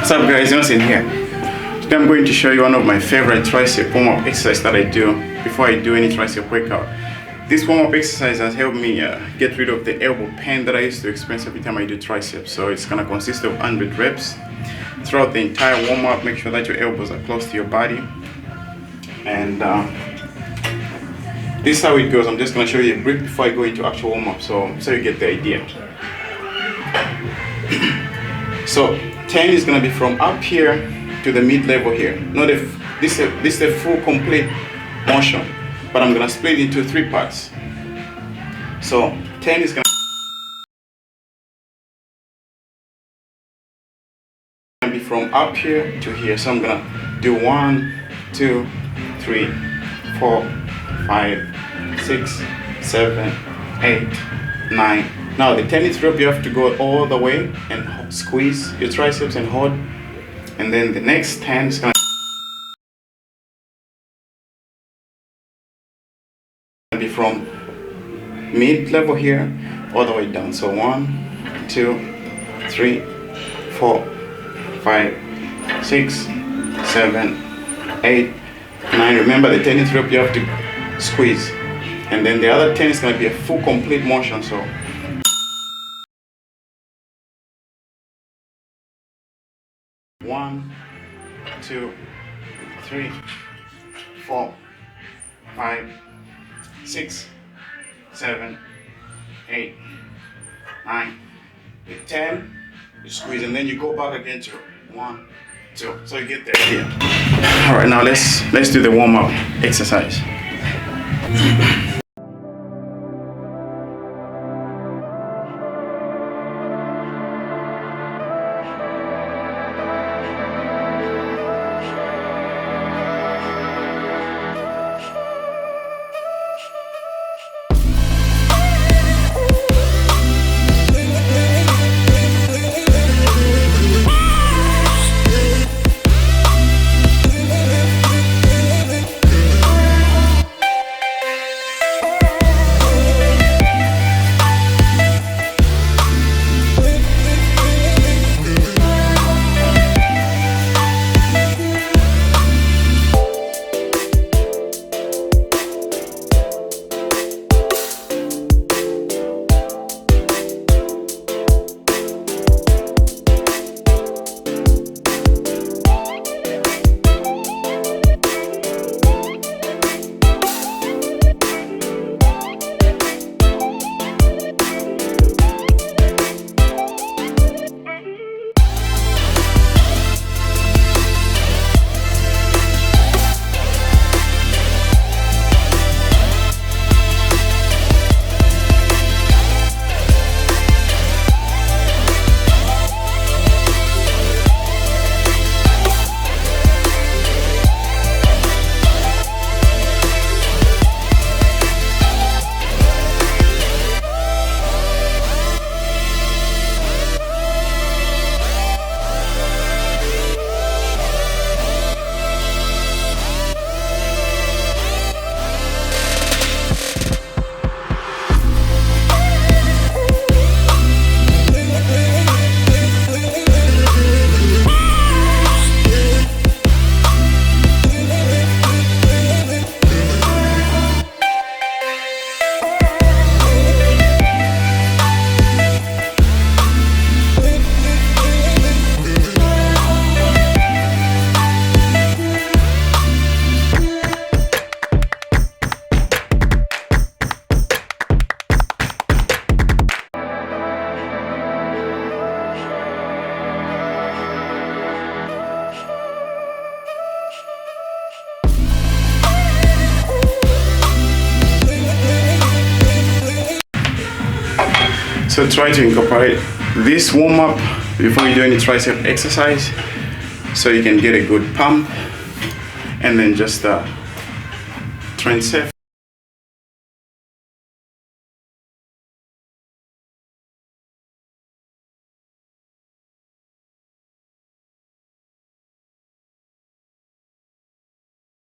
What's up guys, Johnson here. Today I'm going to show you one of my favorite tricep warm-up exercises that I do before I do any tricep workout. This warm-up exercise has helped me get rid of the elbow pain that I used to experience every time I do triceps. So it's going to consist of 100 reps. Throughout the entire warm-up, make sure that your elbows are close to your body. And this is how it goes. I'm just going to show you a brief before I go into actual warm-up so you get the idea. So 10 is going to be from up here to the mid-level here. Not if this is a full complete motion, but I'm going to split it into 3 parts. So 10 is going to be from up here to here. So I'm going to do 1, 2, 3, 4, 5, 6, 7, 8, 9. Now the 10th rep you have to go all the way and squeeze your triceps and hold. And then the next 10 is going to be from mid-level here all the way down. So 1, 2, 3, 4, 5, 6, 7, 8, 9. Remember the 10th rep you have to squeeze. And then the other 10 is going to be a full complete motion. So 1, 2, 3, 4, 5, 6, 7, 8, 9. With 10, you squeeze and then you go back again to 1, 2. So you get there. Yeah. All right, now let's do the warm-up exercise. So try to incorporate this warm-up before you do any tricep exercise so you can get a good pump, and then just tricep